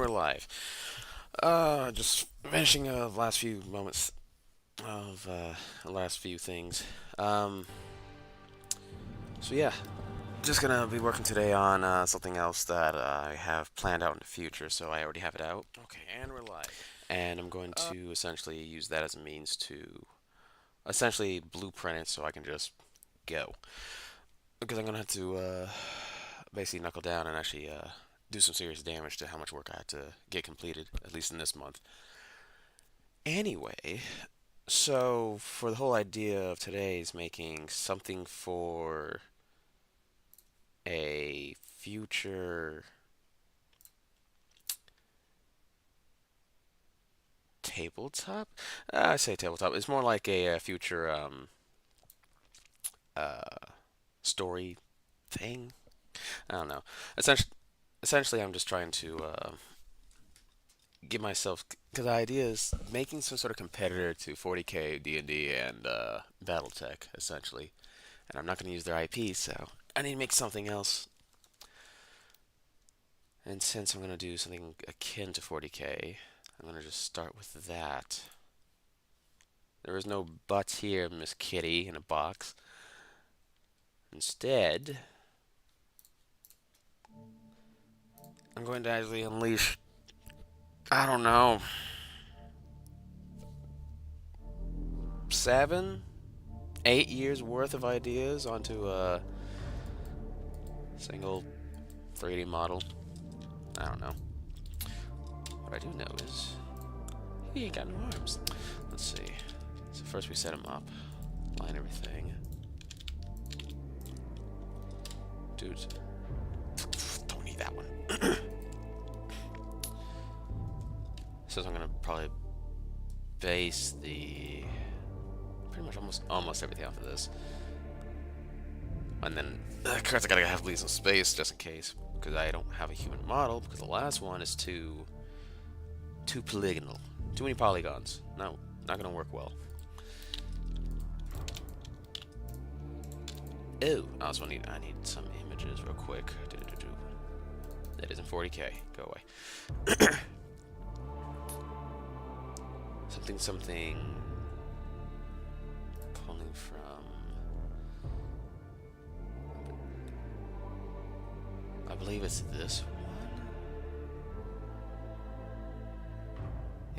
we're live. Just finishing last few moments of last few things. Um, so yeah, just gonna be working today on something else that I have planned out in the future. So I already have it out, Okay, and we're live. and I'm going to essentially use that as a means to essentially blueprint it so I can just go. Because I'm gonna have to basically knuckle down and actually do some serious damage to how much work I have to get completed, at least in this month. Anyway, so for the whole idea of today is making something for a future tabletop. I say tabletop. It's more like a, future uh, story thing. I don't know. Essentially, essentially, I'm just trying to give myself because the idea is making some sort of competitor to 40K D&D and BattleTech essentially. And I'm not going to use their IP, so I need to make something else. And since I'm going to do something akin to 40K, I'm going to just start with that. There is no buts here, Miss Kitty, in a box. Instead, I'm going to actually unleash, I don't know, 7, 8 years worth of ideas onto a single 3D model. I don't know. What I do know is he ain't got no arms. Let's see. So first we set him up, line everything. Dude, don't need that one. So I'm gonna probably base the pretty much almost everything off of this, and then of course I gotta have leave some space just in case because I don't have a human model because the last one is too polygonal, too many polygons. No, not gonna work well. Oh, I need some images real quick. That isn't 40K. Go away. Something pulling from. I believe it's this one.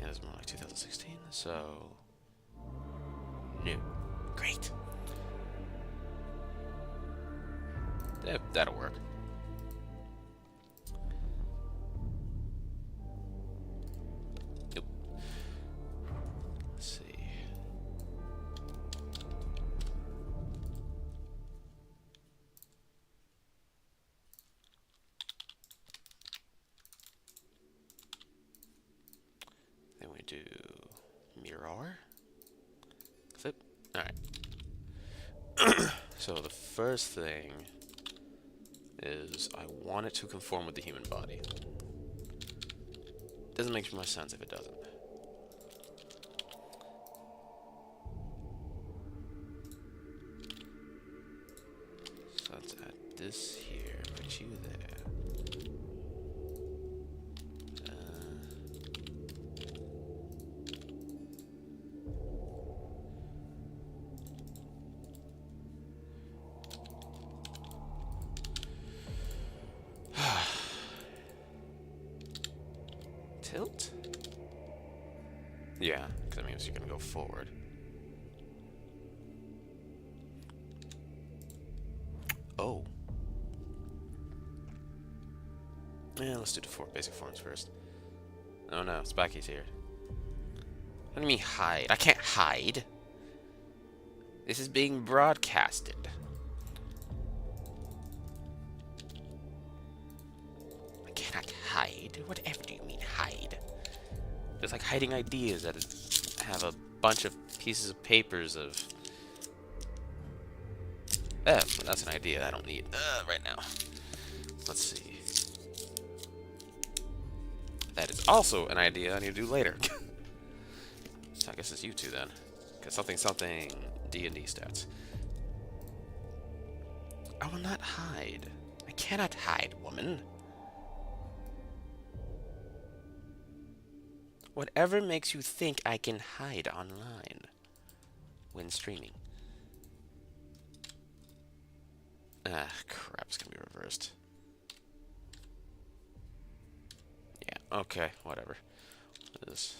Yeah, it's more like 2016. So, no, great. That'll work. Nope. Let's see. Then we do mirror. Flip. All right. So the first thing is I want it to conform with the human body. Doesn't make much sense if it doesn't. So let's add this here, put you there. Tilt? Yeah, because that means you're going to go forward. Oh. Yeah, let's do the basic forms first. Oh no, Spacky's here. What do you mean hide? I can't hide. This is being broadcasted. I cannot hide. Whatever do you mean hide? It's like hiding ideas that have a bunch of pieces of papers of. That's an idea I don't need right now. Let's see. That is also an idea I need to do later. So I guess it's you two then. Because something D&D stats. I will not hide. I cannot hide, woman. Whatever makes you think I can hide online when streaming. Ah, crap, it's gonna be reversed. Yeah, okay, whatever. This.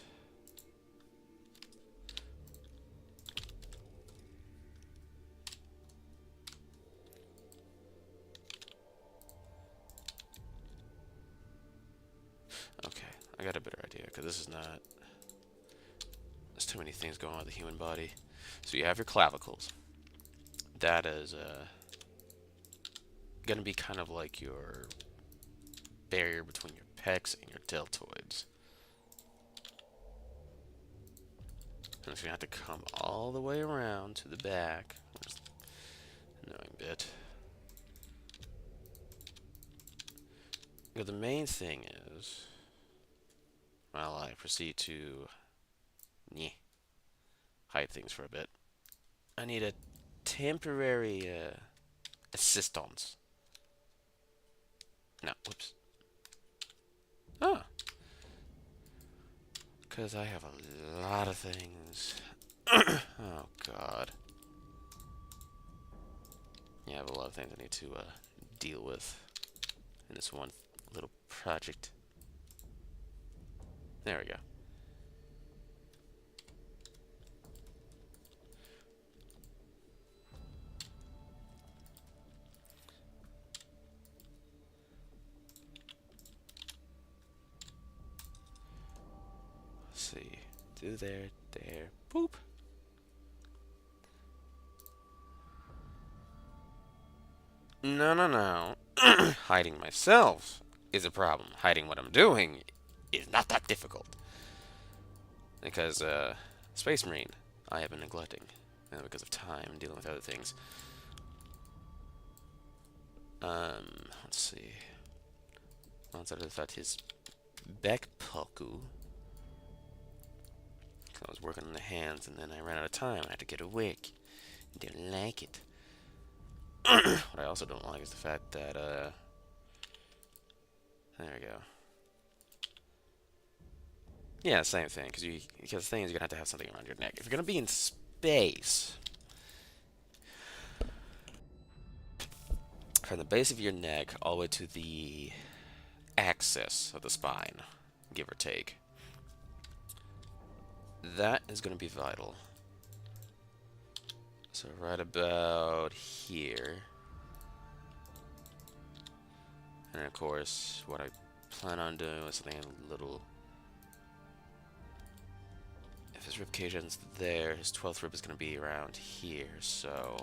Okay, I got a better idea, because this is not... There's too many things going on with the human body. So you have your clavicles. That is, gonna be kind of like your barrier between your pecs and your deltoids. And so you have to come all the way around to the back. There's the annoying bit. But the main thing is, while I proceed to hide things for a bit, I need a temporary assistance. No, whoops. Ah, because I have a lot of things. Oh, God. Yeah, I have a lot of things I need to deal with in this one little project. There we go. Let's see. Do there, boop. No, no, no. Hiding myself is a problem. Hiding what I'm doing is not that difficult. Because, Space Marine, I have been neglecting. Because of time and dealing with other things. Let's see. Outside of the fact his backpaku. I was working on the hands and then I ran out of time. I had to get a wig. Didn't like it. What I also don't like is the fact that, there we go. Yeah, same thing. Because the thing is, you're gonna have to have something around your neck. If you're gonna be in space, from the base of your neck all the way to the axis of the spine, give or take, that is gonna be vital. So right about here. And of course, what I plan on doing is something a little... If his rib cage ends there, his 12th rib is going to be around here, so...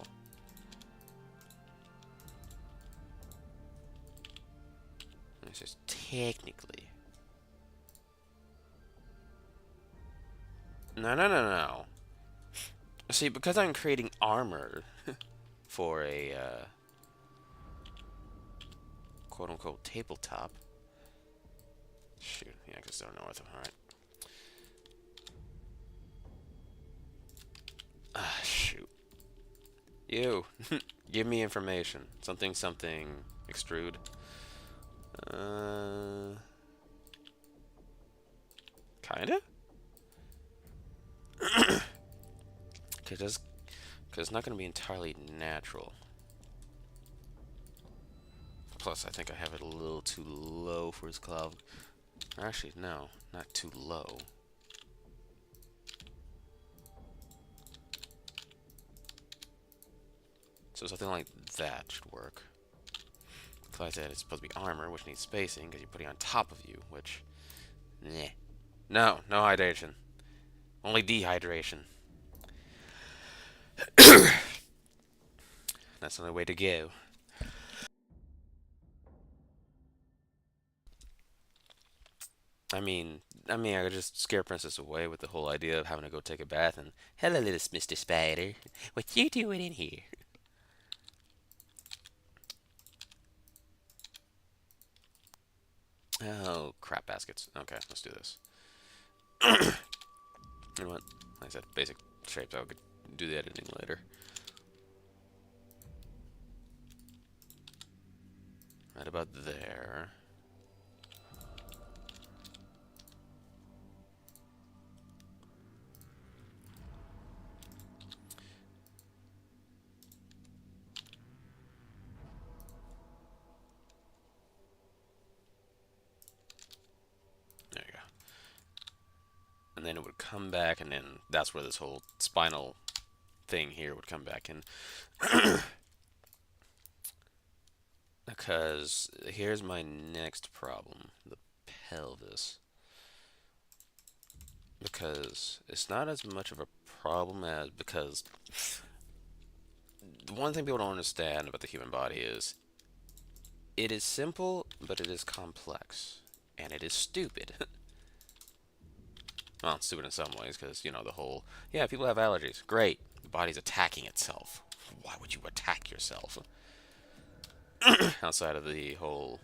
This is technically... No, no, no, no. See, because I'm creating armor for a, quote-unquote tabletop. Shoot, yeah, I just don't know what to... Alright. Ah, shoot. You, give me information. Something, extrude. Kinda? Because it's not going to be entirely natural. Plus, I think I have it a little too low for his cloud. Actually, no, not too low. So something like that should work. Like I said, it's supposed to be armor, which needs spacing, because you're putting it on top of you, which... Meh. No, no hydration. Only dehydration. That's the only way to go. I could just scare Princess away with the whole idea of having to go take a bath and, hello, little Mr. Spider. What you doing in here? Oh, crap baskets. Okay, let's do this. You know what? Like I said, basic shapes. I could do the editing later. Right about there. then it would come back, and then that's where this whole spinal thing here would come back in. Because here's my next problem: the pelvis. Because it's not as much of a problem as because the one thing people don't understand about the human body is it is simple, but it is complex, and it is stupid. Well, it's stupid in some ways because the whole yeah, people have allergies. Great, the body's attacking itself. Why would you attack yourself? Outside of the whole,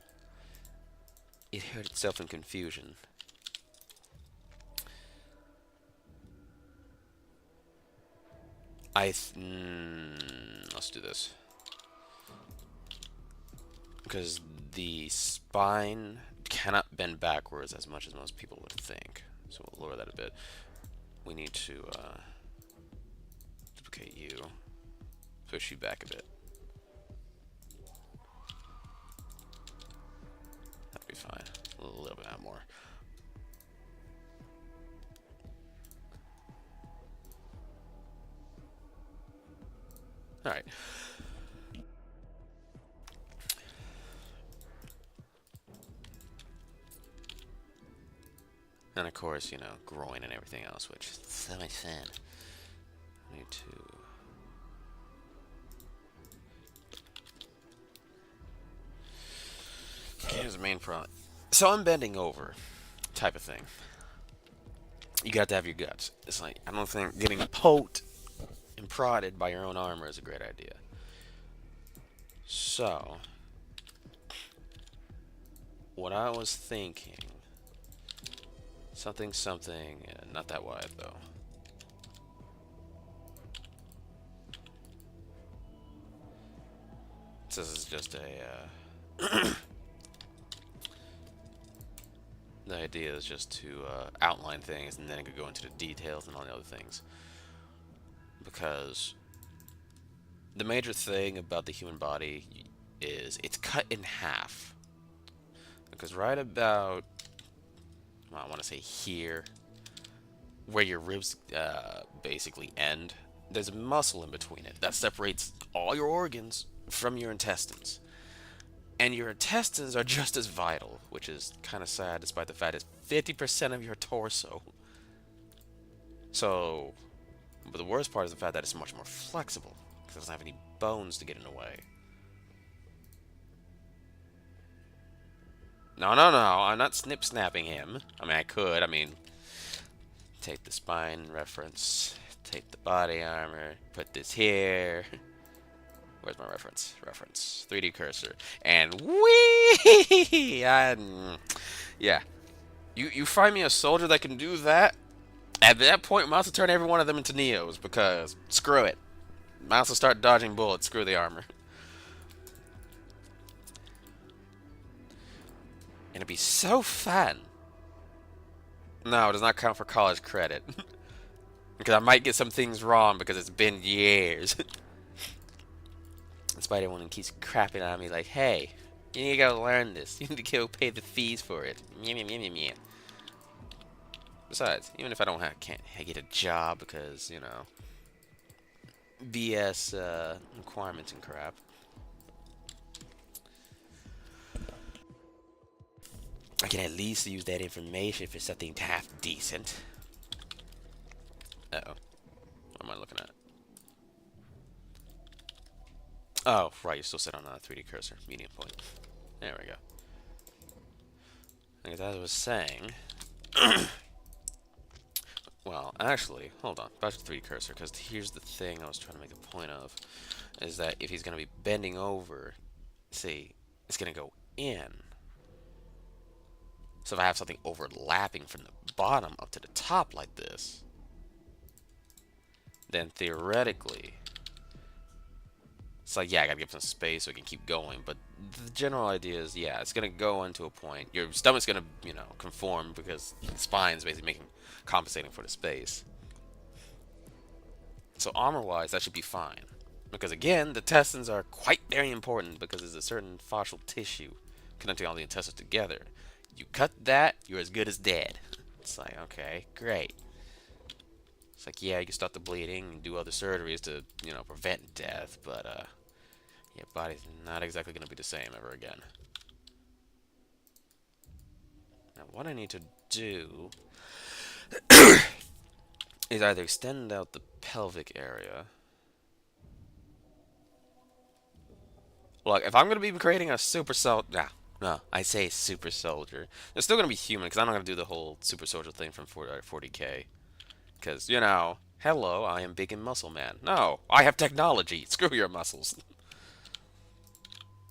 it hurt itself in confusion. Let's do this. Because the spine cannot bend backwards as much as most people would think. So we'll lower that a bit. We need to duplicate you. Push you back a bit. That'd be fine. A little bit more. Alright. And of course, groin and everything else, which is so much fun. I need to... Okay, here's the main problem. So I'm bending over, type of thing. You got to have your guts. It's like, I don't think getting poked and prodded by your own armor is a great idea. So, what I was thinking, something, not that wide though. This is just a, the idea is just to outline things and then it could go into the details and all the other things. Because the major thing about the human body is it's cut in half. Because right about, well, I want to say here, where your ribs basically end, there's a muscle in between it that separates all your organs from your intestines. And your intestines are just as vital, which is kind of sad despite the fact it's 50% of your torso. So, but the worst part is the fact that it's much more flexible, because it doesn't have any bones to get in the way. No, I'm not snip-snapping him. I mean, I could. Take the spine reference, take the body armor, put this here. Where's my reference? 3D cursor. And whee! Yeah. You find me a soldier that can do that, at that point, might as well turn every one of them into Neos, because screw it. Might as well start dodging bullets, screw the armor. And it'd be so fun. No, it does not count for college credit. Because I might get some things wrong because it's been years. Despite everyone who keeps crapping on me like, hey, you need to go learn this. You need to go pay the fees for it. Besides, even if I can't get a job because, BS requirements and crap. I can at least use that information for something half decent. Uh-oh. What am I looking at? Oh, right, you still sit on a 3D cursor. Medium point. There we go. As I was saying... well, actually, hold on. Back to the 3D cursor, because here's the thing I was trying to make a point of. Is that if he's going to be bending over, see, it's going to go in. So if I have something overlapping from the bottom up to the top like this, then theoretically, it's like, yeah, I gotta give some space so it can keep going. But the general idea is, yeah, it's gonna go into a point. Your stomach's gonna, conform because the spine's basically compensating for the space. So armor-wise, that should be fine. Because again, the intestines are quite very important because there's a certain fascial tissue connecting all the intestines together. You cut that, you're as good as dead. It's like, okay, great. It's like, yeah, you can stop the bleeding and do other surgeries to, you know, prevent death, but, your body's not exactly going to be the same ever again. Now, what I need to do is either extend out the pelvic area. Look, if I'm going to be creating a super soldier... Nah, no, I say super soldier. They're still going to be human, because I'm not going to do the whole super soldier thing from 40K. Because, you know, hello, I am big and muscle man. No, I have technology. Screw your muscles.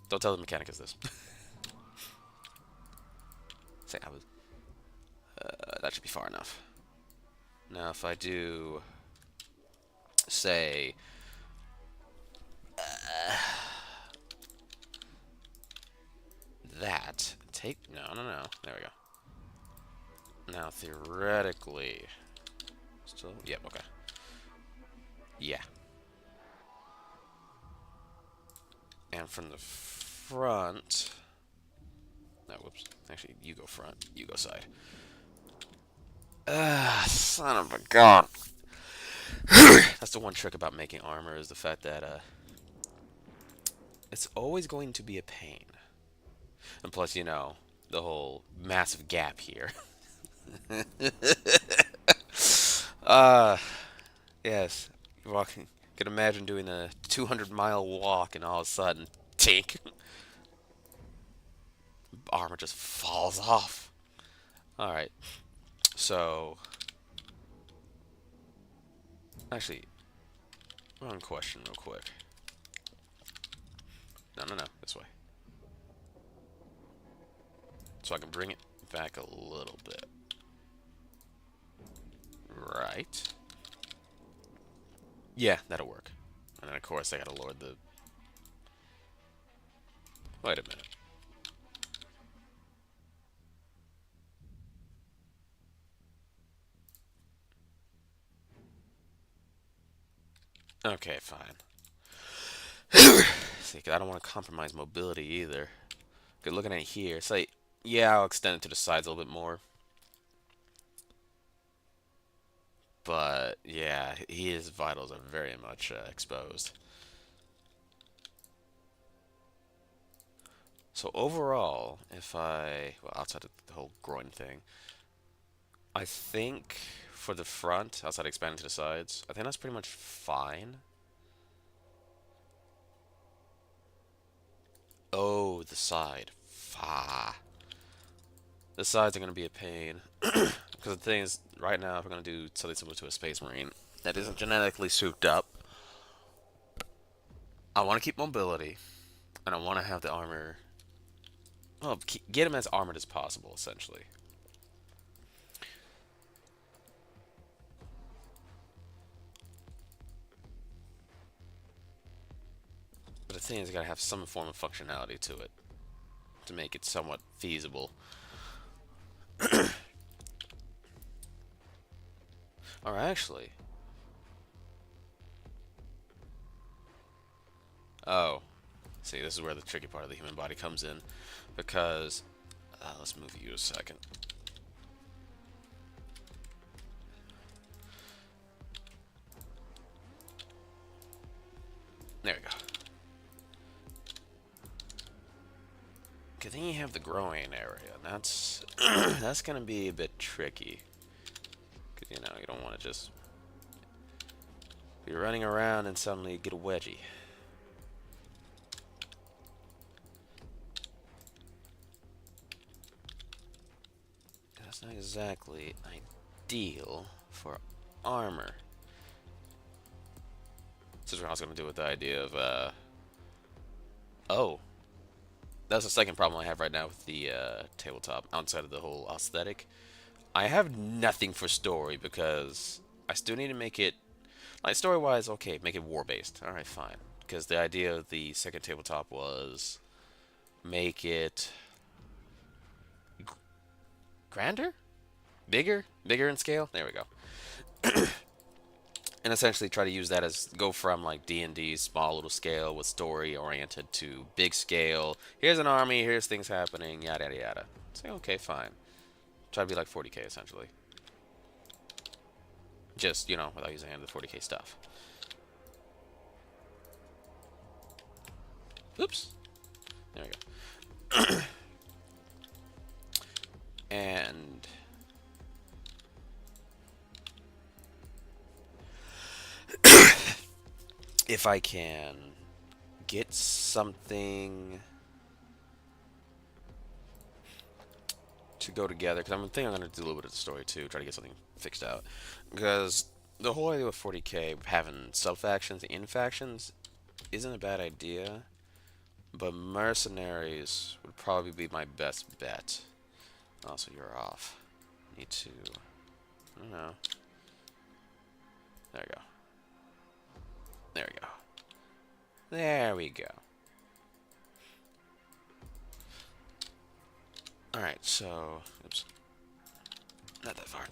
Don't tell the mechanic is this. Say, I was... that should be far enough. Now, if I do... Say... that... Take... No. There we go. Now, theoretically... Still... Yep, okay. Yeah. And from the front... No, whoops. Actually, you go front. You go side. Son of a gun. That's the one trick about making armor, is the fact that, it's always going to be a pain. And plus, you know, the whole massive gap here. Yes. Walking. Could imagine doing a 200-mile walk and all of a sudden, tink. Armor just falls off. Alright. So... Actually, wrong question real quick. No. This way. So I can bring it back a little bit. Right. Yeah, that'll work. And then, of course, I gotta lower the... Wait a minute. Okay, fine. See, 'cause I don't want to compromise mobility either. Good, looking at it here, it's like, yeah, I'll extend it to the sides a little bit more. But, yeah, his vitals are very much exposed. So overall, if I... Well, outside of the whole groin thing, I think for the front, outside expanding to the sides, I think that's pretty much fine. Oh, the side. Fah. The sides are going to be a pain. Because the thing is, right now, if we're going to do something similar to a Space Marine that isn't genetically souped up, I want to keep mobility, and I want to have the armor... Well, get him as armored as possible, essentially. But the thing is, you gotta have some form of functionality to it to make it somewhat feasible. Or actually... Oh. See, this is where the tricky part of the human body comes in. Because... let's move you a second. There we go. Okay, then you have the growing area. That's... that's gonna be a bit tricky. Because, you know, you don't want to just... be running around and suddenly get a wedgie. That's not exactly ideal for armor. This is what I was going to do with the idea of, oh. That's the second problem I have right now with the, tabletop, outside of the whole aesthetic. I have nothing for story, because I still need to make it, like, story-wise, okay, make it war-based. Alright, fine. Because the idea of the second tabletop was make it grander? Bigger in scale? There we go. And essentially try to use that as go from like D&D small little scale with story oriented to big scale. Here's an army, here's things happening, yada yada yada. Say okay, fine. Try to be like 40K essentially. Just, you know, without using any of the 40k stuff. Oops. There we go. And if I can get something to go together, because I'm thinking I'm going to do a little bit of the story too, try to get something fixed out. Because the whole idea with 40k, having sub-factions and in-factions, isn't a bad idea, but mercenaries would probably be my best bet. Also, you're off. Need to... I don't know. There we go. There we go. There we go. Alright, so... Oops. Not that far.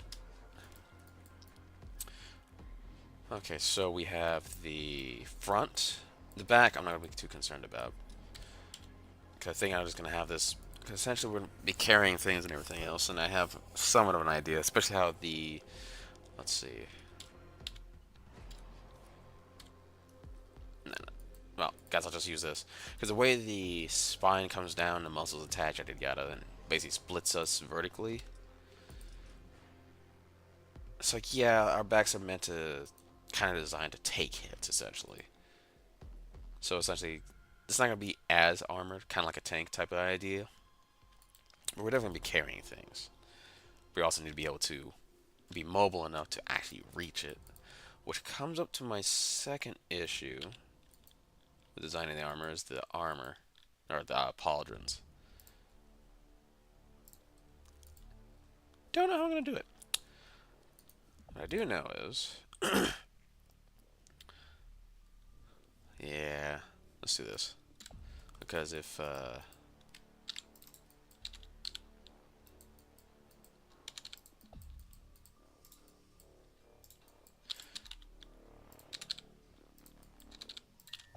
Okay, so we have the front. The back, I'm not going to be too concerned about. Because I think I'm just going to have this... Because essentially we're going to be carrying things and everything else, and I have somewhat of an idea, especially how the... Let's see. No, no. Well, guys, I'll just use this. Because the way the spine comes down, the muscles attach, I did yada, and basically splits us vertically. So, like, yeah, our backs are meant to... kind of designed to take hits, essentially. So, essentially, it's not going to be as armored, kind of like a tank type of idea. But we're definitely going to be carrying things. We also need to be able to be mobile enough to actually reach it. Which comes up to my second issue with designing the armor, is the armor, or the pauldrons. Don't know how I'm going to do it. What I do know is... yeah, let's do this. Because if...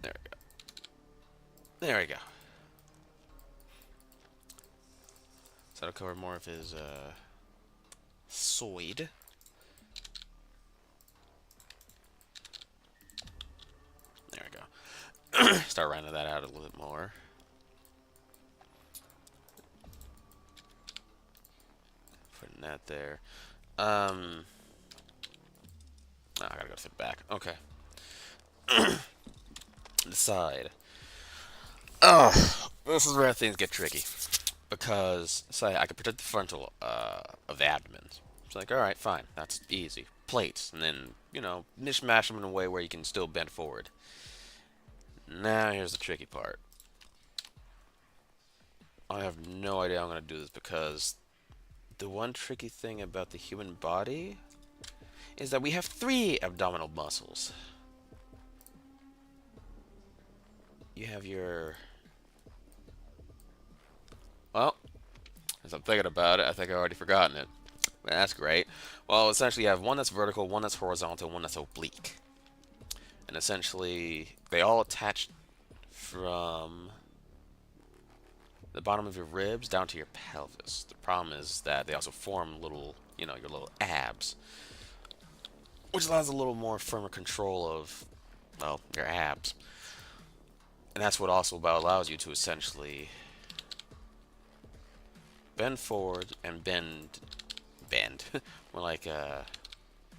there we go. There we go. So that'll cover more of his, soid. There we go. Start rounding that out a little bit more. Putting that there. Oh, I gotta go to the back. Okay. The side. Oh, this is where things get tricky. Because, say, I could protect the frontal of the abdomen. It's like, alright, fine. That's easy. Plates. And then, you know, mishmash them in a way where you can still bend forward. Now, here's the tricky part. I have no idea how I'm going to do this because the one tricky thing about the human body is that we have 3 abdominal muscles. You have your... Well, as I'm thinking about it, I think I've already forgotten it. That's great. Well, essentially you have one that's vertical, one that's horizontal, one that's oblique. And essentially, they all attach from the bottom of your ribs down to your pelvis. The problem is that they also form little, you know, your little abs. Which allows a little more firmer control of, well, your abs. And that's what also allows you to essentially bend forward and bend, more like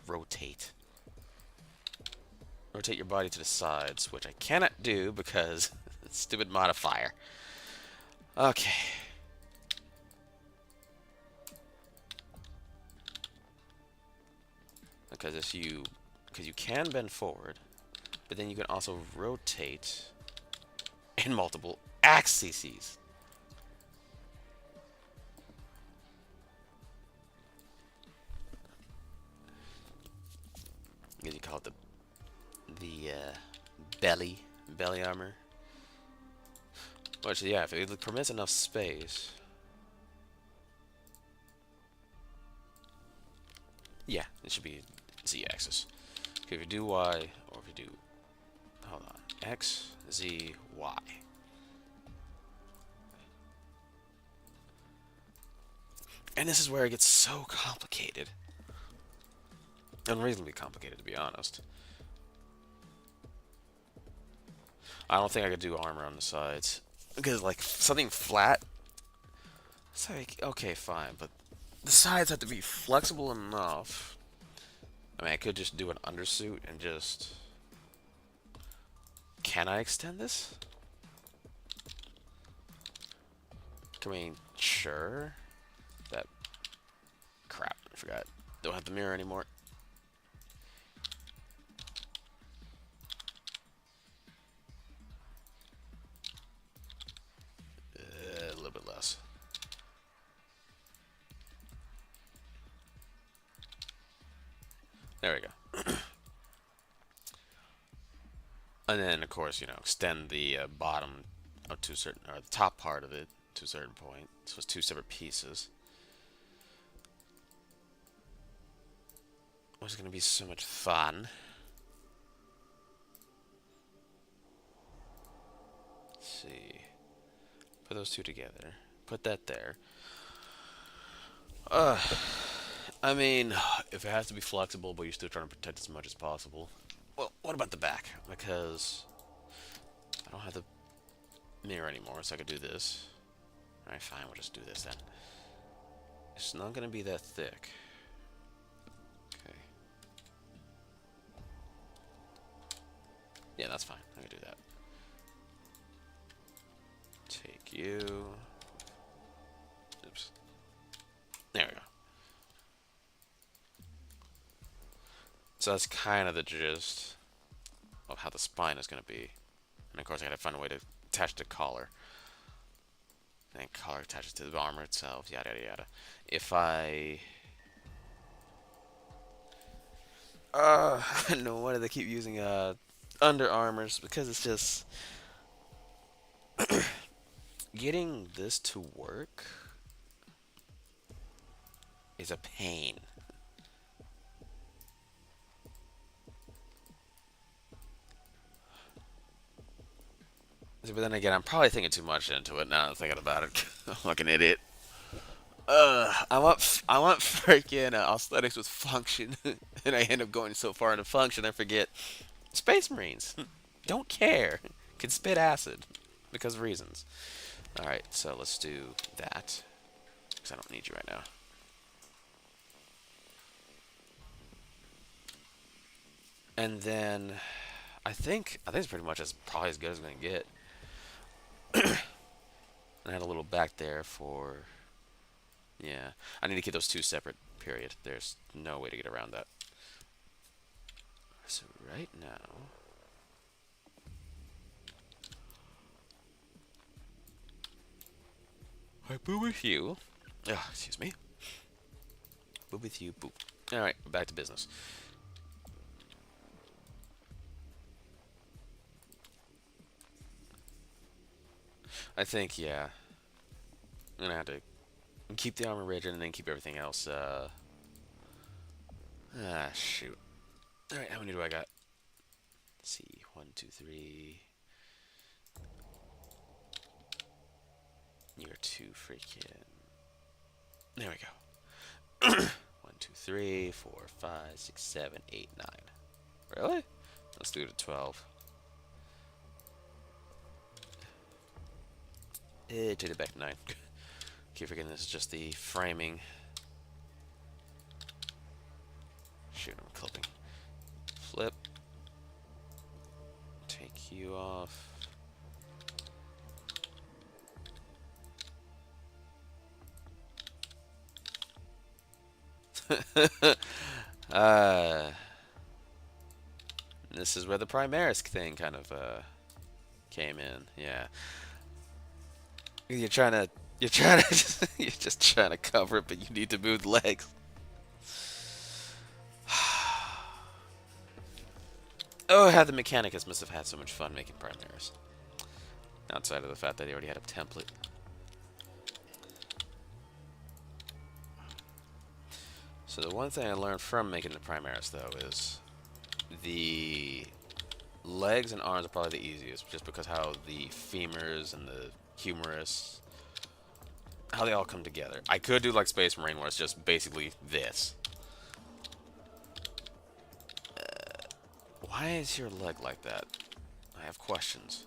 rotate. Rotate your body to the sides, which I cannot do because stupid modifier. Okay. Because you can bend forward, but then you can also rotate in multiple axes. You call it the belly armor. Which, yeah, if it permits enough space. Yeah, it should be Z-axis. Okay, if you do Y, or if you do, hold on, X, Z, Y. And this is where it gets so complicated. unreasonably complicated, to be honest. I don't think I could do armor on the sides. Because, like, something flat, it's like, okay, fine, but the sides have to be flexible enough. I mean, I could just do an undersuit and just... Can I extend this? I mean, sure. That... Crap, I forgot. Don't have the mirror anymore. A little bit less. There we go. And then, of course, you know, extend the bottom up to a certain, or the top part of it to a certain point. So it's two separate pieces. Which is going to be so much fun. Let's see. Put those two together. Put that there. I mean, if it has to be flexible, but you're still trying to protect as much as possible. Well, what about the back? Because I don't have the mirror anymore, so I could do this. Alright, fine, we'll just do this then. It's not going to be that thick. Okay. Yeah, that's fine. I can do that. Take you. Oops. There we go. So that's kind of the gist of how the spine is going to be. And of course, I gotta find a way to attach the collar. And then collar attaches to the armor itself, yada yada yada. If I... I don't know, why do they keep using under armors? Because it's just... Getting this to work is a pain. But then again, I'm probably thinking too much into it now. I'm thinking about it. I'm like an idiot. I want freaking aesthetics with function, and I end up going so far into function I forget Space Marines. Don't care. Can spit acid because of reasons. All right, so let's do that because I don't need you right now. And then I think it's pretty much probably as good as I'm gonna get. And I had a little back there for, yeah. I need to keep those two separate, period. There's no way to get around that. So right now, I boo with you. Excuse me. Boo with you, boo. Alright, back to business. I think, yeah. I'm gonna have to keep the armor rigid and then keep everything else, shoot. Alright, how many do I got? Let's see. 1, 2, 3. You're too freaking... There we go. 1, 2, 3, 4, 5, 6, 7, 8, 9. Really? Let's do it at 12. Take it back to 9. Keep forgetting this is just the framing. Shoot, I'm clipping. Flip. Take you off. This is where the Primaris thing kind of came in. Yeah. You're just trying to cover it, but you need to move the legs. Oh, how the Mechanicus must have had so much fun making Primaris. Outside of the fact that they already had a template. So the one thing I learned from making the Primaris, though, is the legs and arms are probably the easiest, just because how the femurs and the humerus, how they all come together. I could do like Space Marine, where it's just basically this. Why is your leg like that? I have questions.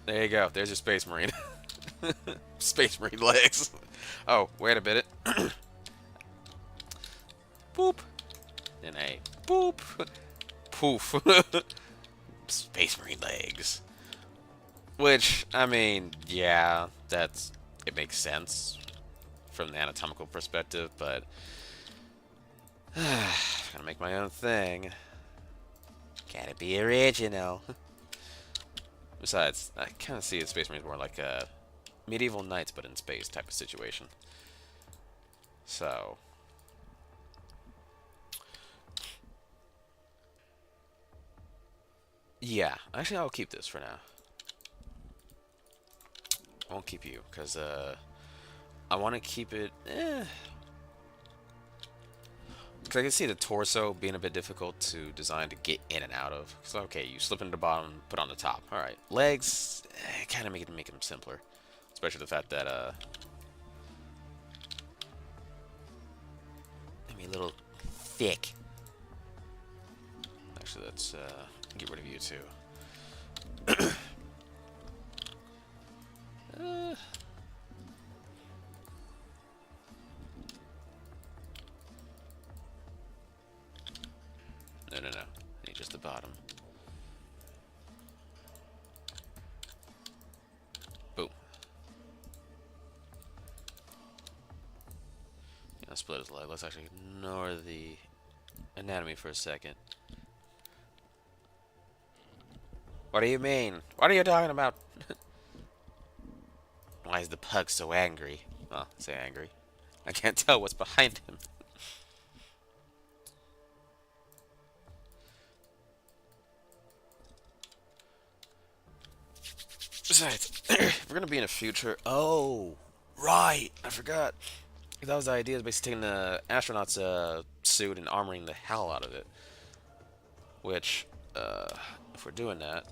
There you go. There's your Space Marine. Space Marine legs. Oh, wait a minute. Boop. Then a boop. Poof. Space Marine legs. Which, I mean, yeah, it makes sense from the anatomical perspective, but gotta make my own thing. Gotta be original. Besides, I kind of see the Space Marines more like a medieval knights, but in space type of situation. So, yeah, actually, I'll keep this for now. I won't keep you because I want to keep it. Because I can see the torso being a bit difficult to design to get in and out of. So okay, you slip into the bottom, put on the top. All right, legs, kind of make them simpler, especially the fact that maybe a little thick. Actually, let's get rid of you too. No. I need just the bottom. Boom. Yeah, split his leg. Let's actually ignore the anatomy for a second. What do you mean? What are you talking about? Why is the pug so angry? Oh, say angry. I can't tell what's behind him. Besides, we're gonna be in a future. Oh, right. I forgot. That was the idea. Is basically taking the astronaut's suit and armoring the hell out of it. Which, if we're doing that,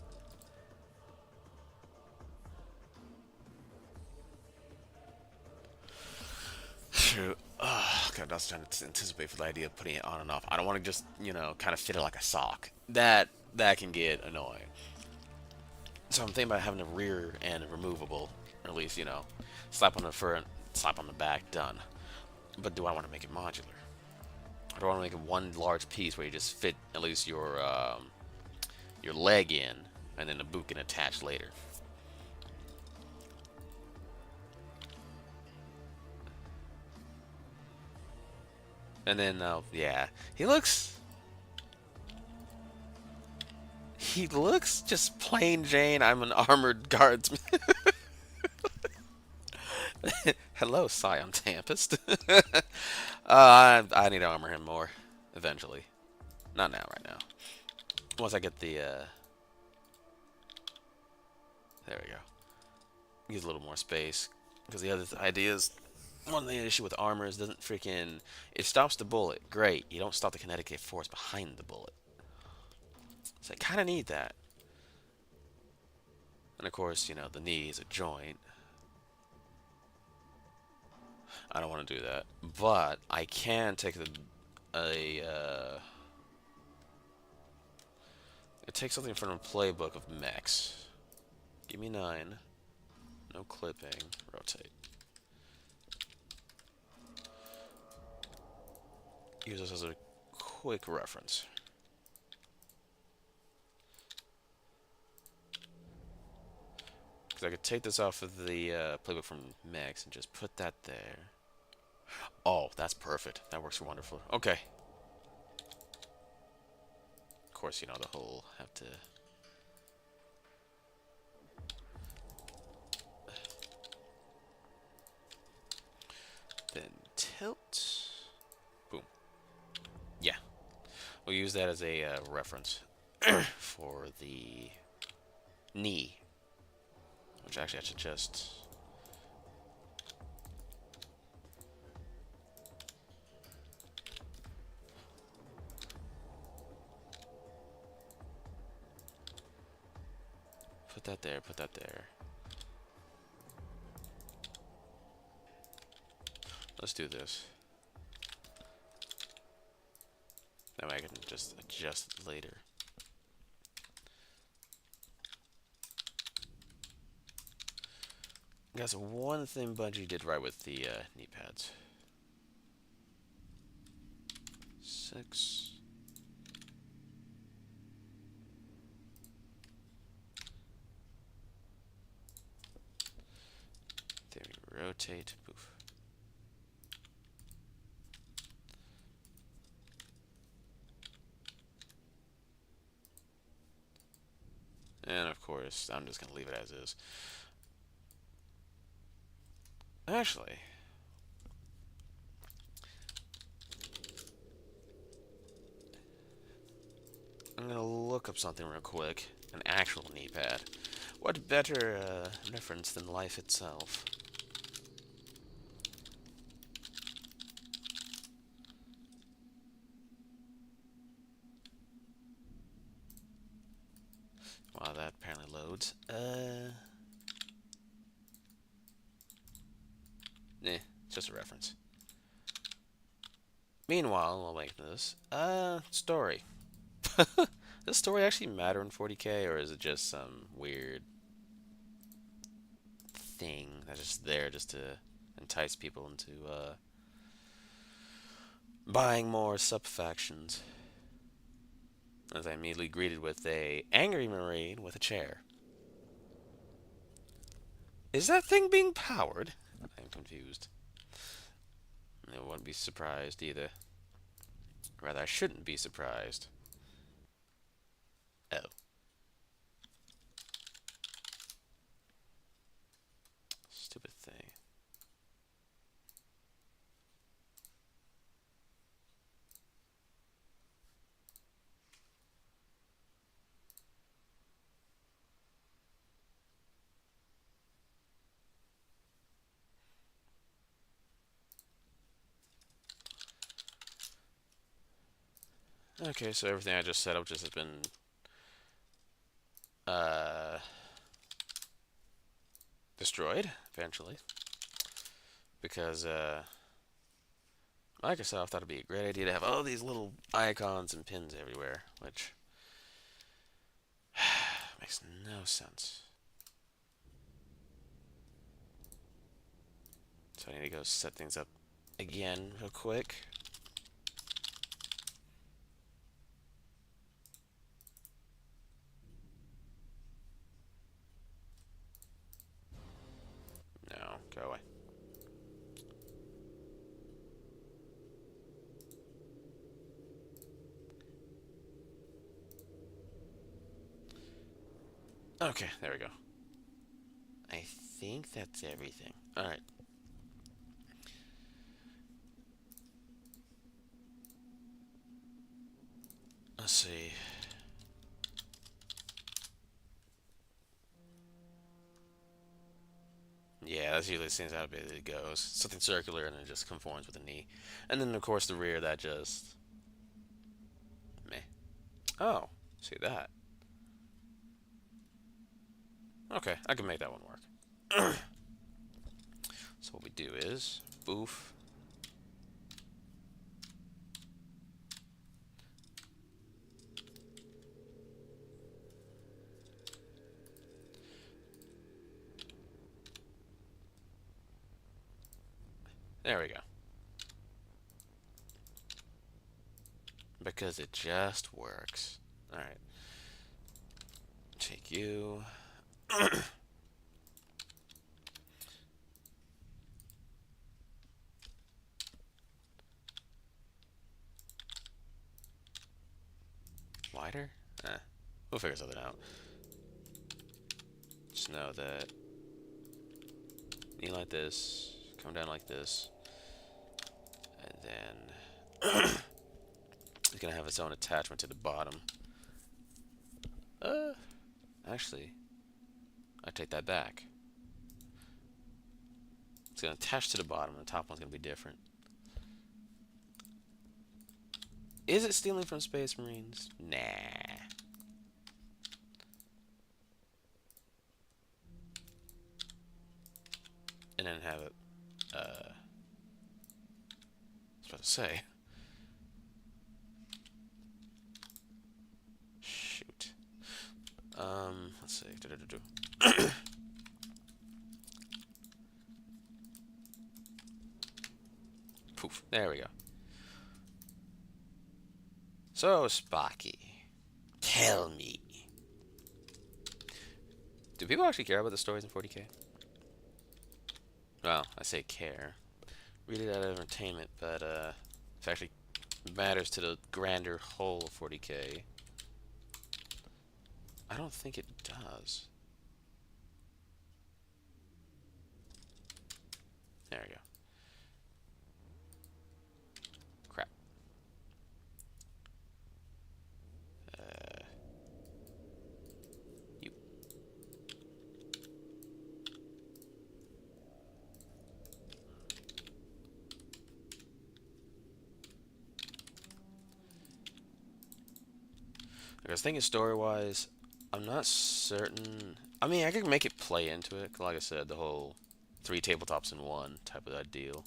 shoot. God, I was trying to anticipate for the idea of putting it on and off. I don't want to just, kind of fit it like a sock. That can get annoying. So I'm thinking about having a rear end removable, or at least, slap on the front, slap on the back, done. But do I want to make it modular? Or do I want to make it one large piece where you just fit at least your leg in, and then the boot can attach later? And then, yeah, he looks just plain Jane. I'm an armored guardsman. Hello, Scion Tempest. I need to armor him more eventually. Not now, right now. Once I get the, there we go. Use a little more space. Because the other idea is, one of the issue with armor is doesn't freaking, it stops the bullet. Great. You don't stop the kinetic force behind the bullet. So I kind of need that. And of course, the knee is a joint. I don't want to do that. But I can take it takes something from the playbook of mechs. Give me 9. No clipping. Rotate. Use this as a quick reference. Because I could take this off of the playbook from mechs and just put that there. Oh, that's perfect. That works wonderful. Okay. Of course, the whole have to... Then tilt. Boom. Yeah. We'll use that as a reference for the knee. Which actually I should just... Put that there, put that there. Let's do this. That way I can just adjust it later. Guess one thing Bungie did right with the knee pads. 6. Then we rotate. Poof. And of course, I'm just going to leave it as is. Actually, I'm going to look up something real quick. An actual knee pad. What better reference than life itself? Wow, that apparently loads. It's just a reference. Meanwhile, while making this, story. Does story actually matter in 40k, or is it just some weird thing that's just there just to entice people into buying more sub-factions? As I immediately greeted with a angry marine with a chair. Is that thing being powered? I'm confused. I wouldn't be surprised either. Rather, I shouldn't be surprised. Oh. Stupid thing. Okay, so everything I just set up just has been destroyed eventually, because Microsoft thought it'd be a great idea to have all these little icons and pins everywhere, which makes no sense. So I need to go set things up again real quick. No, go away. Okay, there we go. I think that's everything. Alright. Let's see. Yeah, that's usually seems how it goes. Something circular and it just conforms with the knee. And then, of course, the rear, that just... meh. Oh, see that. Okay, I can make that one work. So what we do is, boof. There we go. Because it just works. Alright. Take you. Wider? We'll figure something out. Just know that knee like this, come down like this, and then it's gonna have its own attachment to the bottom. Actually, I take that back. It's gonna attach to the bottom, and the top one's gonna be different. Is it stealing from Space Marines? Nah. And then have it, I was about to say. Let's see. Poof. There we go. So, Spocky, tell me, do people actually care about the stories in 40K? Well, I say care. Read it out of entertainment, but if it actually matters to the grander whole of 40K, I don't think it does. There we go. Crap. You. I was thinking story-wise, I'm not certain. I mean, I could make it play into it. Like I said, the whole 3 tabletops in 1 type of that deal.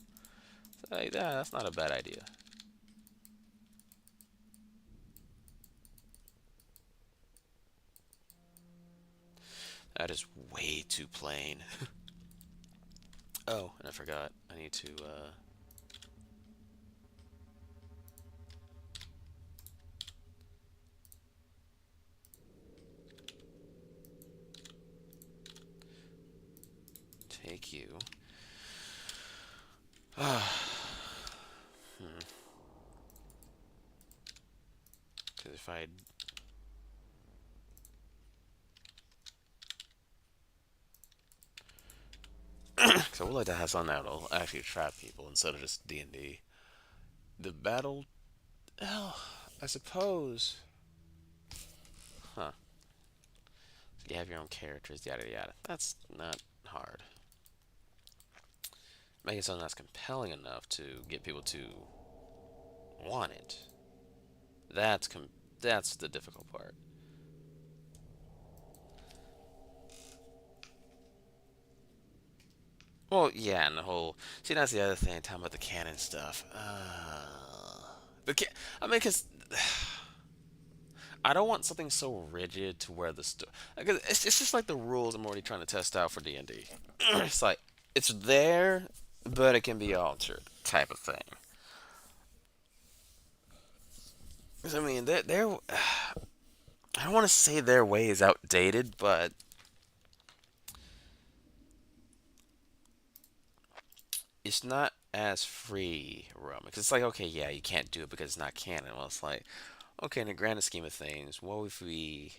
So, yeah, that's not a bad idea. That is way too plain. Oh, and I forgot. I need to, take you. Because if I... Because I would like to have something that'll actually trap people instead of just D&D. The battle... Oh, I suppose... Huh. So you have your own characters, yada yada. That's not hard. Making something that's compelling enough to get people to want it. That's the difficult part. Well, yeah, and the whole... See, that's the other thing, talking about the canon stuff. I mean, because... I don't want something so rigid to where the story... Because it's just like the rules I'm already trying to test out for D&D. It's like, it's there, but it can be altered, type of thing. 'Cause, I mean, they're I don't want to say their way is outdated, but it's not as free roam. Because it's like, okay, yeah, you can't do it because it's not canon. Well, it's like, okay, in the grand scheme of things, what if we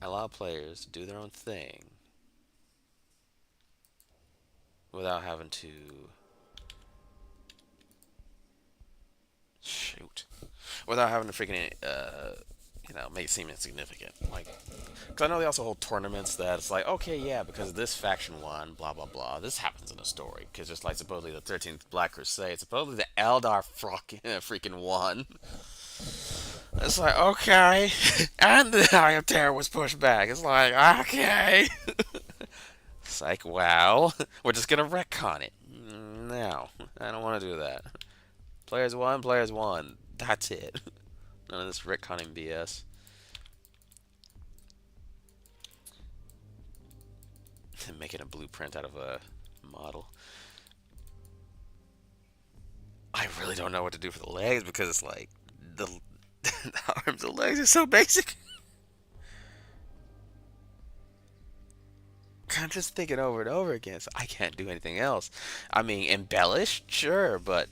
allow players to do their own thing without having to shoot, without having to freaking make it seem insignificant. Like, because I know they also hold tournaments that it's like, okay, yeah, because this faction won, blah blah blah. This happens in the story because it's like supposedly the 13th Black Crusade, supposedly the Eldar freaking won. It's like, okay, and the Eye of Terror was pushed back. It's like, okay. It's like, wow, we're just gonna retcon it. No, I don't want to do that. Players won, players won. That's it. None of this retconning BS. Making a blueprint out of a model. I really don't know what to do for the legs because it's like the arms and legs are so basic. I'm just thinking over and over again, so I can't do anything else. I mean, embellish, sure, but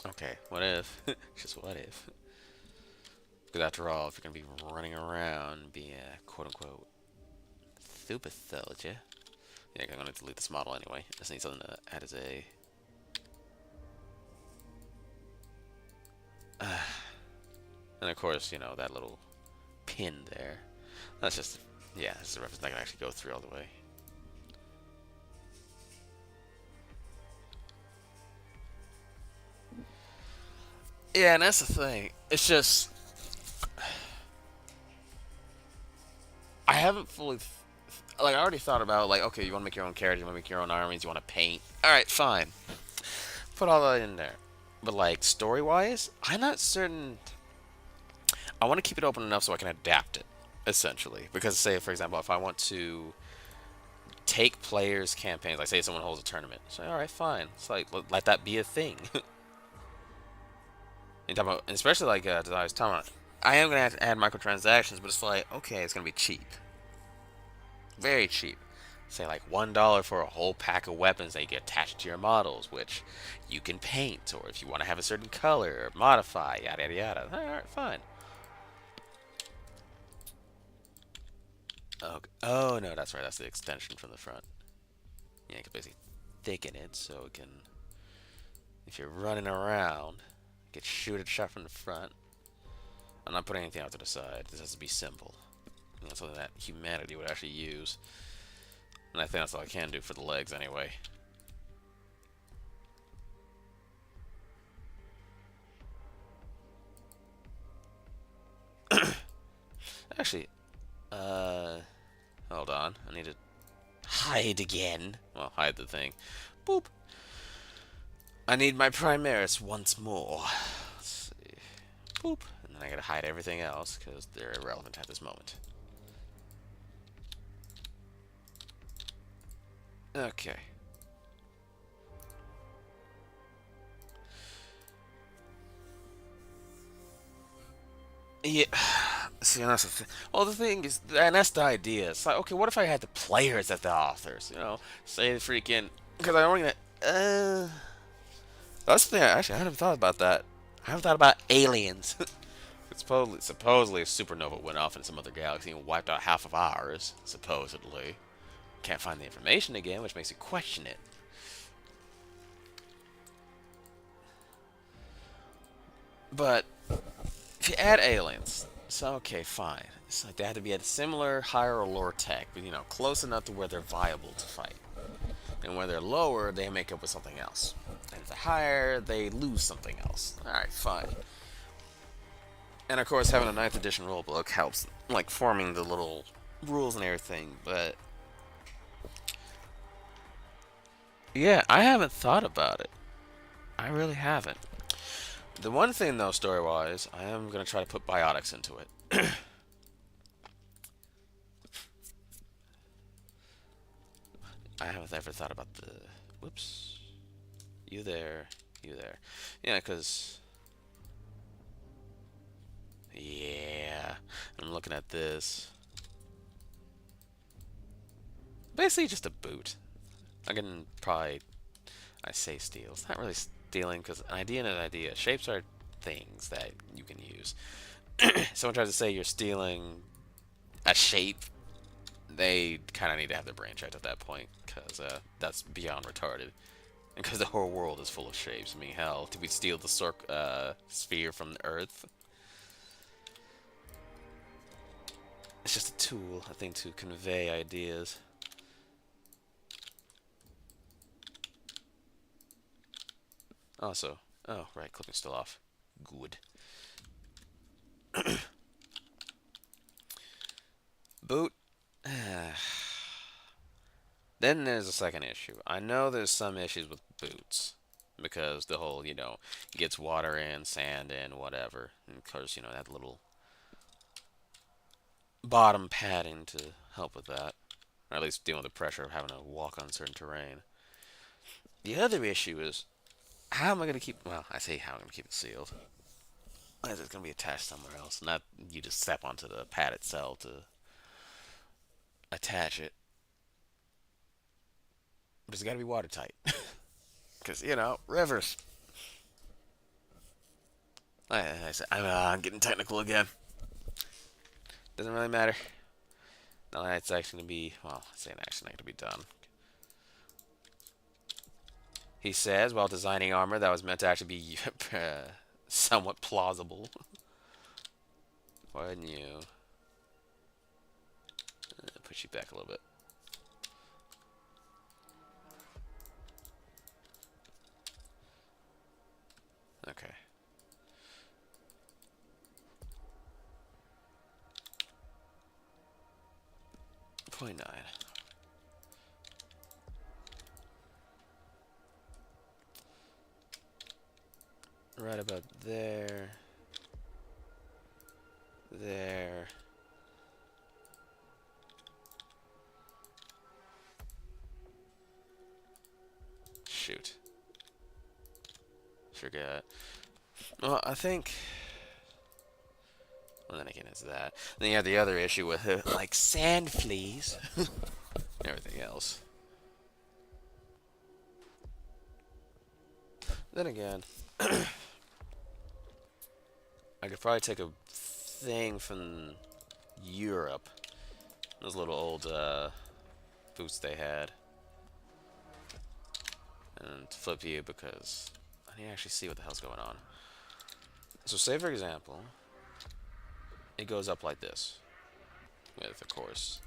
okay, what if? Just what if? Because after all, if you're gonna be running around, being a quote unquote super soldier, yeah, I'm gonna delete this model anyway. I just need something to add as a. And of course, that little pin there. That's just, yeah, this is a reference that I can actually go through all the way. Yeah, and that's the thing. It's just, I haven't fully, like, I already thought about, like, okay, you want to make your own character, you want to make your own armies, you want to paint. Alright, fine. Put all that in there. But, like, story-wise, I'm not certain I want to keep it open enough so I can adapt it, essentially. Because say, for example, if I want to take players' campaigns, like say someone holds a tournament, say, all right, fine. It's like let that be a thing. And talking about, especially like as I was talking about, I am gonna have to add microtransactions, but it's like okay, it's gonna be cheap, very cheap. Say like $1 for a whole pack of weapons that you get attached to your models, which you can paint, or if you want to have a certain color, or modify, yada yada yada. All right, fine. Oh, oh no, that's right. That's the extension from the front. Yeah, you can basically thicken it so it can, if you're running around, get shot from the front. I'm not putting anything out to the side. This has to be simple. You know, something that humanity would actually use. And I think that's all I can do for the legs anyway. Actually, hold on. I need to hide again. Well, hide the thing. Boop. I need my Primaris once more. Let's see. Boop. And then I gotta hide everything else because they're irrelevant at this moment. Okay. Yeah. See, and that's the thing. Well, the thing is, and that's the idea. It's like, okay, what if I had the players as the authors? You know, say the freaking, because I don't even. That's the thing. Actually, I haven't thought about that. I haven't thought about aliens. Supposedly, a supernova went off in some other galaxy and wiped out half of ours. Supposedly, can't find the information again, which makes you question it. But if you add aliens, so okay, fine. It's like they have to be at a similar higher or lower tech, but you know, close enough to where they're viable to fight. And when they're lower, they make up with something else. And if they're higher, they lose something else. Alright, fine. And of course, having a 9th edition rulebook helps, like, forming the little rules and everything, but... yeah, I haven't thought about it. I really haven't. The one thing, though, story-wise, I am going to try to put biotics into it. I haven't ever thought about the... whoops. You there. You there. Yeah, because... yeah. I'm looking at this. Basically just a boot. I can probably... I say steal. It's not really stealing because an idea and an idea. Shapes are things that you can use. Someone tries to say you're stealing a shape, they kind of need to have their brain checked at that point because that's beyond retarded. And because the whole world is full of shapes. I mean, hell, did we steal the sphere from the Earth? It's just a tool, I think, to convey ideas. Also, oh, right, clipping's still off. Good. Boot. Then there's a second issue. I know there's some issues with boots. Because the whole, you know, gets water in, sand in, whatever. And of course, you know, that little bottom padding to help with that. Or at least dealing with the pressure of having to walk on certain terrain. The other issue is, how am I going to keep... well, I say how I'm going to keep it sealed. Is it going to be attached somewhere else? Not you just step onto the pad itself to attach it. But it's got to be watertight. Because, you know, rivers. I'm getting technical again. Doesn't really matter. No, it's actually going to be... well, it's actually not going to be done. He says, while designing armor that was meant to actually be somewhat plausible. Why didn't you... push you back a little bit. Okay. .9. Right about there. there. Shoot. Forgot. Well, I think... Well, then again, it's that. Then you have the other issue with, like, sand fleas. Everything else. Then again... I could probably take a thing from Europe. Those little old boots they had. And flip you because I need to actually see what the hell's going on. So say for example, it goes up like this. With, of course,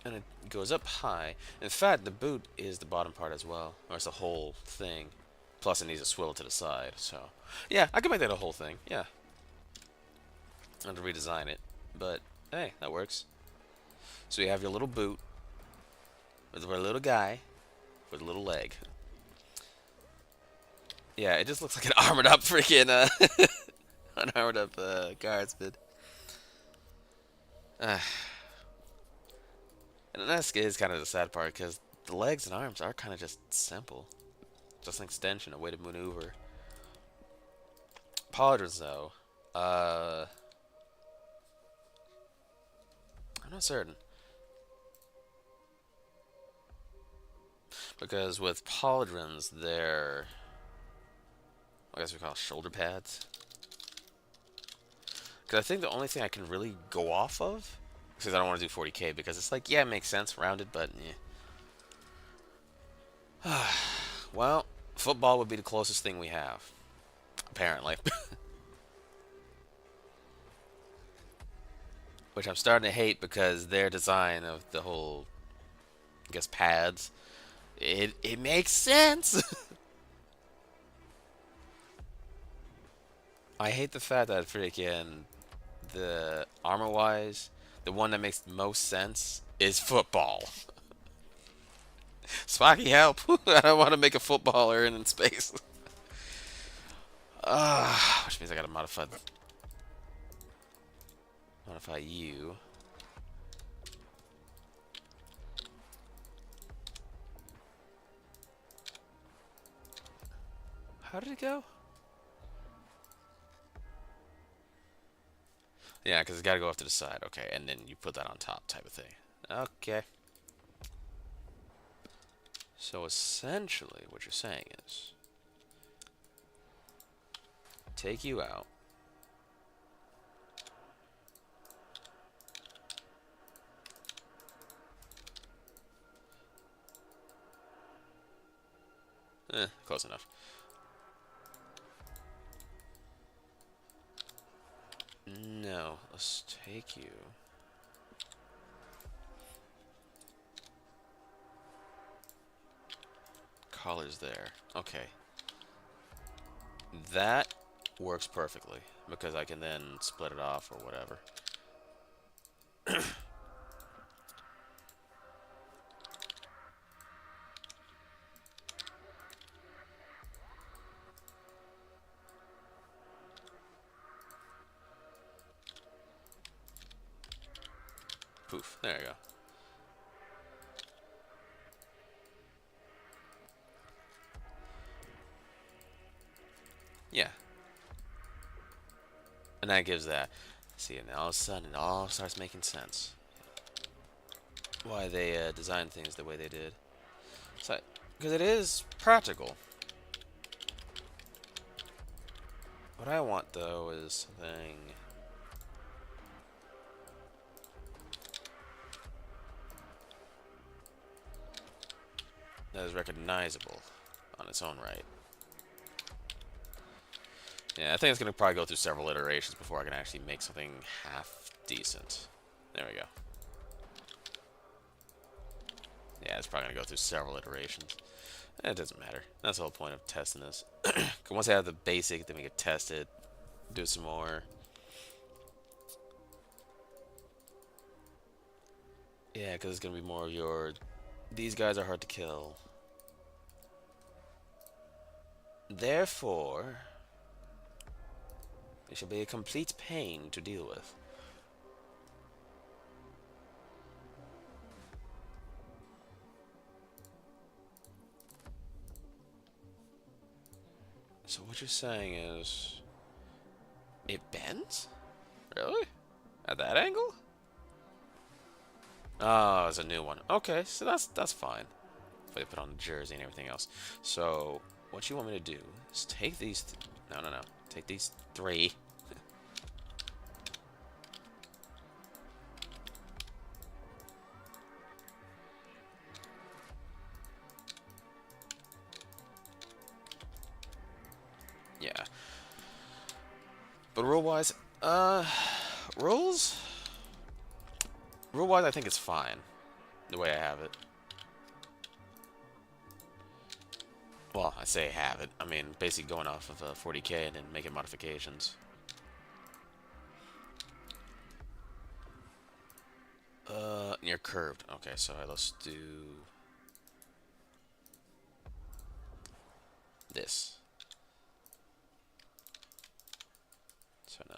and it goes up high. In fact, the boot is the bottom part as well, or it's the whole thing. Plus, it needs a swivel to the side. So, yeah, I can make that a whole thing. Yeah, I have to redesign it, but hey, that works. So you have your little boot with a little guy with a little leg. Yeah, it just looks like an armored up freaking an armored up guardsman. And that is kind of the sad part because the legs and arms are kind of just simple. Just an extension, a way to maneuver. Polydrons, though, I'm not certain. Because with polydrons, they're, I guess we call it shoulder pads. Because I think the only thing I can really go off of, because I don't want to do 40k, because it's like, yeah, it makes sense, rounded, but yeah. Well, football would be the closest thing we have, apparently. Which I'm starting to hate because their design of the whole, I guess, pads, it makes sense. I hate the fact that freaking the armor-wise, the one that makes the most sense is football. Sparky, help! I don't want to make a footballer in space. Which means I gotta modify you. How did it go? Yeah, because it's got to go off to the side. Okay, and then you put that on top type of thing. Okay. So essentially, what you're saying is, take you out. Close enough. No, let's take you. Collar's there. Okay. That works perfectly because I can then split it off or whatever. Poof. There you go. Yeah. And that gives that. See, and all of a sudden it all starts making sense. Why they designed things the way they did. So, because it is practical. What I want, though, is something that is recognizable on its own right. Yeah, I think it's going to probably go through several iterations before I can actually make something half decent. There we go. Yeah, it's probably gonna go through several iterations. It doesn't matter. That's the whole point of testing this. Once I have the basic, then we can test it, do some more. Yeah, because it's gonna be more of your. These guys are hard to kill. Therefore, it shall be a complete pain to deal with. So what you're saying is, it bends? Really? At that angle? Oh, it's a new one. Okay, so that's fine. If I put on the jersey and everything else. So what you want me to do is take these. No, no, no. Take these three. Yeah. But rule-wise, rules? Rule-wise, I think it's fine. The way I have it. Well, I say have it. I mean, basically going off of 40K and then making modifications. Near curved. Okay, so let's do this. So no.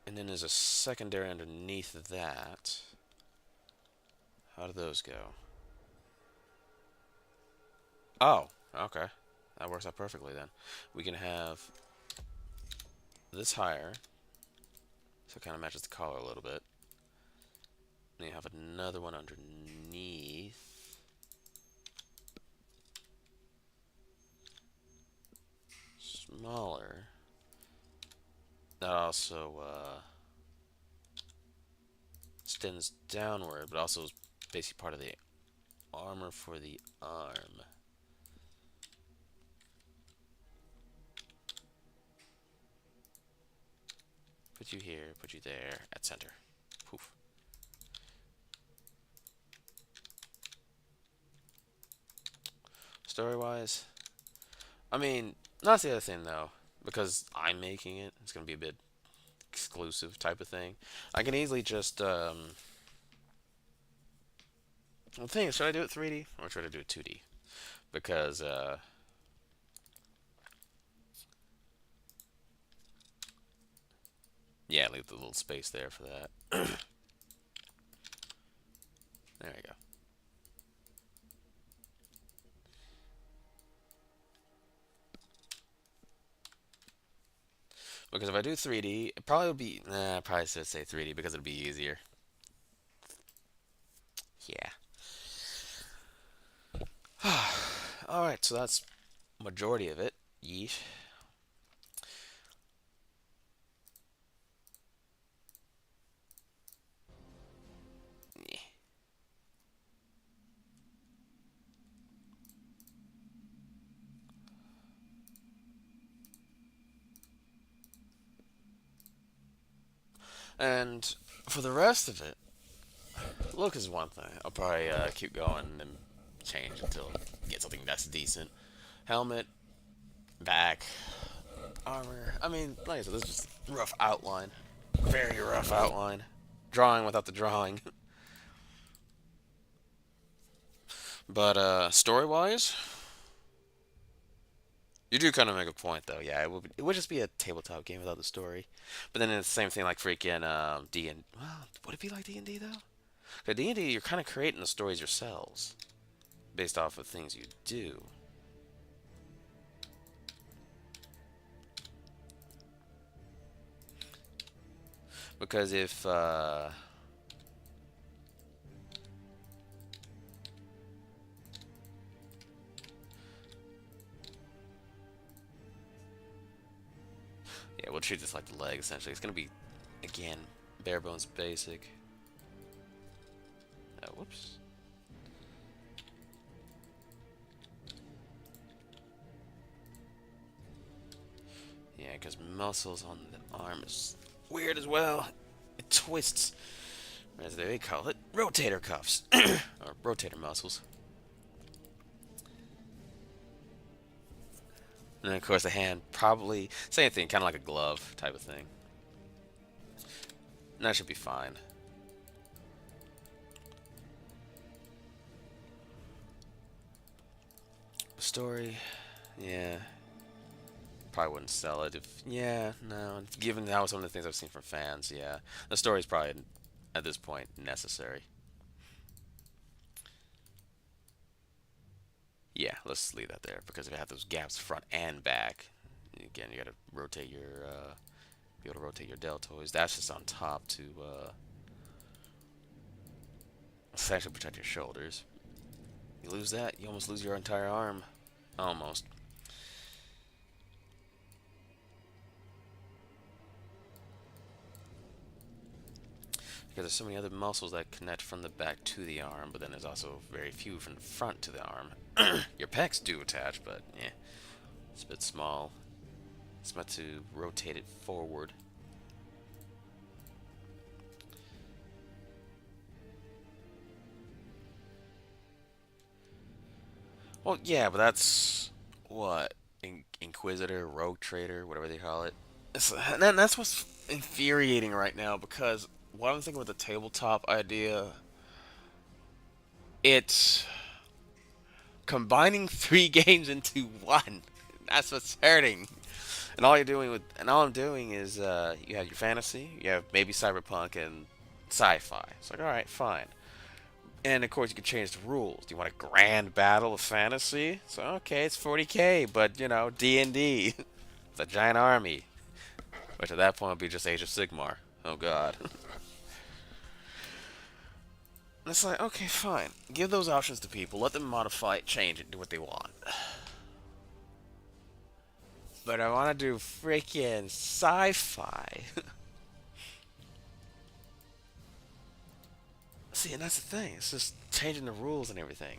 And then there's a secondary underneath that. How do those go? Oh, okay. That works out perfectly then. We can have this higher, so it kind of matches the collar a little bit. Then you have another one underneath. Smaller. That also extends downward, but also is basically part of the armor for the arm. Put you here, put you there, at center. Poof. Story-wise, I mean, that's the other thing though, because I'm making it, it's gonna be a bit exclusive type of thing. I can easily just, the thing is, should I do it 3D or should I do it 2D? Because, yeah, leave the little space there for that. There we go. Because if I do 3D, it probably would be, nah, I probably should say 3D because it'd be easier. Yeah. Alright, so that's majority of it. Yeesh. Yeah. And for the rest of it, look is one thing. I'll probably keep going and change until I get something that's decent. Helmet, back, armor. I mean, like I said, this is just rough outline. Very rough outline. Drawing without the drawing. But story-wise, you do kind of make a point, though. Yeah, it would just be a tabletop game without the story. But then it's the same thing like freaking D and well, would it be like D&D though? Because D&D, you're kind of creating the stories yourselves based off of things you do. Because if yeah, we'll treat this like the leg essentially. It's gonna be again bare bones basic. Whoops. Yeah, because muscles on the arm is weird as well. It twists, as they call it. rotator cuffs or rotator muscles. And then of course the hand, probably same thing, kind of like a glove type of thing. And that should be fine. Story, yeah, probably wouldn't sell it if, yeah, no. Given how some of the things I've seen from fans, yeah, the story's probably at this point necessary. Yeah, let's leave that there because if you have those gaps front and back, again, you got to rotate your, be able to rotate your deltoids. That's just on top to essentially protect your shoulders. You lose that, you almost lose your entire arm. Almost. Because there's so many other muscles that connect from the back to the arm, but then there's also very few from the front to the arm. Your pecs do attach, but yeah, it's a bit small. It's meant to rotate it forward. Well, yeah, but that's what Inquisitor, Rogue Trader, whatever they call it. And that's what's infuriating right now because what I'm thinking with the tabletop idea, it's combining three games into one. That's what's hurting. And all I'm doing is you have your fantasy, you have maybe cyberpunk and sci-fi. It's like, all right, fine. And of course, you can change the rules. Do you want a grand battle of fantasy? So okay, it's 40K, but you know, D&D. It's a giant army, which at that point would be just Age of Sigmar. Oh God. And it's like, okay, fine. Give those options to people. Let them modify it, change it, do what they want. But I want to do freaking sci-fi. See, and that's the thing. It's just changing the rules and everything.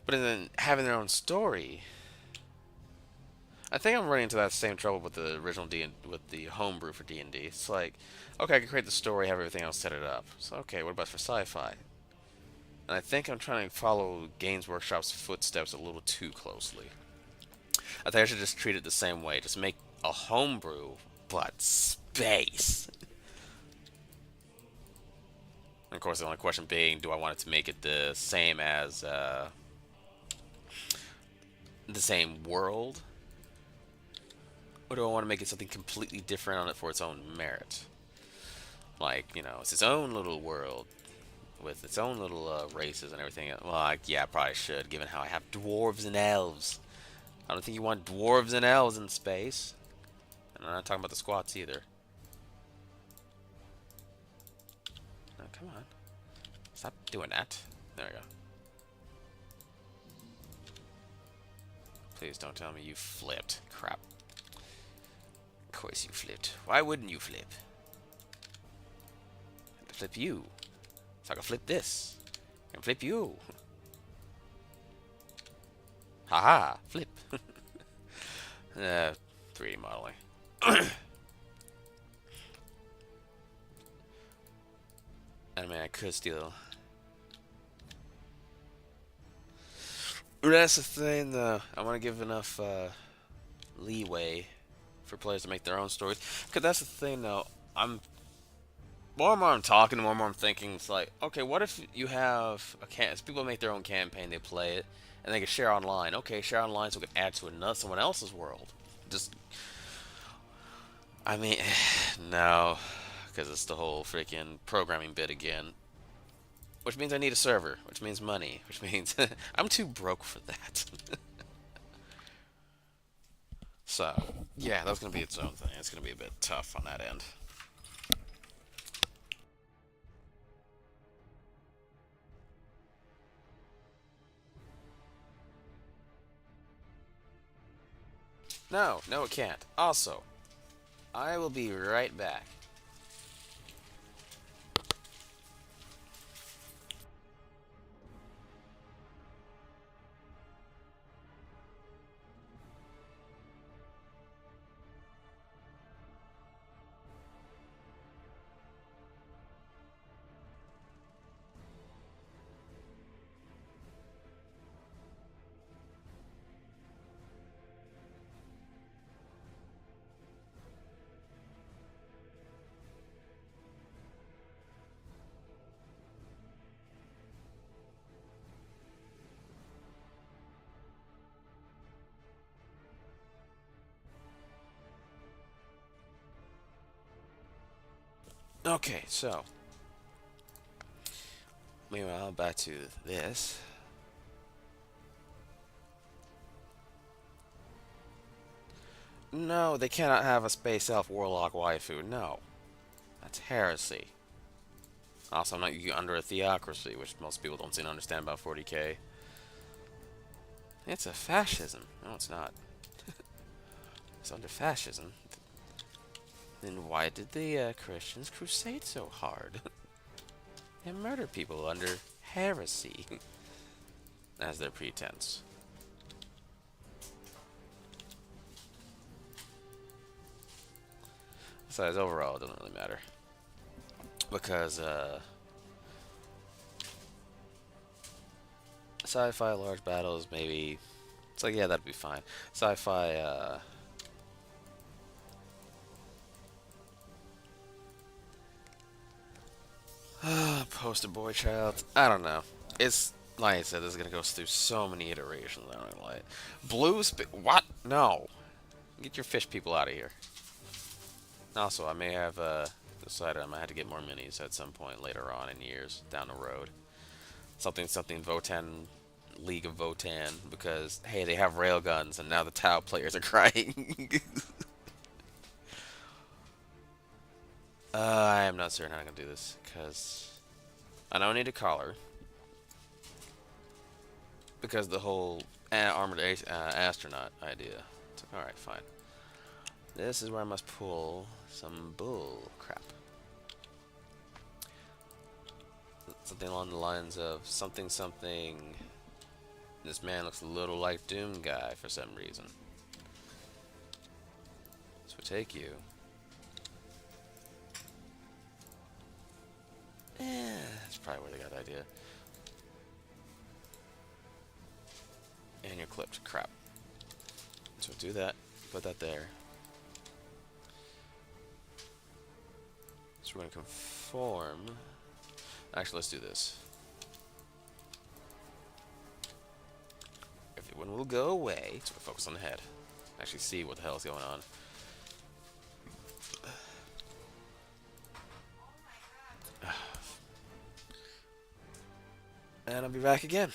But then having their own story. I think I'm running into that same trouble with the original D and with the homebrew for D&D. It's like, okay, I can create the story, have everything else set it up. So okay, what about for sci-fi? And I think I'm trying to follow Games Workshop's footsteps a little too closely. I think I should just treat it the same way. Just make a homebrew, but space. And of course, the only question being, do I want it to make it the same as the same world, or do I want to make it something completely different on it for its own merit? Like, you know, it's its own little world with its own little races and everything. Well, yeah, I probably should, given how I have dwarves and elves. I don't think you want dwarves and elves in space. And I'm not talking about the squats either. No, come on. Stop doing that. There we go. Please don't tell me you flipped. Crap. Of course you flipped. Why wouldn't you flip? I have to flip you. So I can flip this. I can flip you. Haha, flip. 3D modeling. I mean, I could steal. That's the thing, though. I want to give enough leeway for players to make their own stories. Because that's the thing, though. More and more I'm talking, the more and more I'm thinking. It's like, okay, what if you have a people make their own campaign, they play it, and they can share online. Okay, share online so we can add to another someone else's world. Just, I mean, no, because it's the whole freaking programming bit again. Which means I need a server, which means money, which means I'm too broke for that. So, yeah, that's going to be its own thing. It's going to be a bit tough on that end. No, no, it can't. Also, I will be right back. Okay, so meanwhile, back to this. No, they cannot have a space elf warlock waifu. No, that's heresy. Also, I'm not under a theocracy, which most people don't seem to understand about 40k. It's a fascism. No, it's not. It's under fascism. Then why did the Christians crusade so hard? And murder people under heresy as their pretense. Besides, overall, it doesn't really matter. Because, sci-fi large battles, maybe... It's like, yeah, that'd be fine. Sci-fi, poster boy child. I don't know. It's like I said, this is gonna go through so many iterations. I don't know, like blue. What? No. Get your fish people out of here. Also, I may have decided I might have to get more minis at some point later on in years down the road. Something Votan, League of Votan, because hey, they have railguns, and now the Tau players are crying. I am not certain how I'm gonna do this because I don't need a collar because the whole armored astronaut idea. It's like, all right, fine. This is where I must pull some bull crap. Something along the lines of something something. This man looks a little like Doom Guy for some reason. So we take you. That's probably where they got the idea. And you're clipped. Crap. So do that. Put that there. So we're going to conform. Actually, let's do this. Everyone will go away. So we focus on the head. Actually see what the hell is going on. And I'll be back again.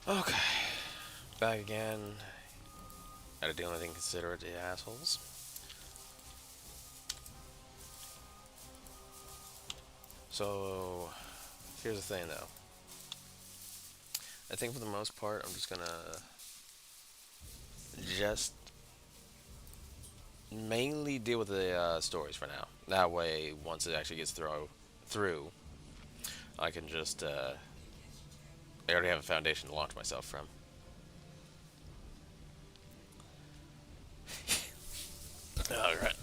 Okay, back again. Gotta do anything considerate, the assholes. So, here's the thing though. I think for the most part, I'm just gonna just mainly deal with the stories for now. That way, once it actually gets through, I can just I already have a foundation to launch myself from. All right.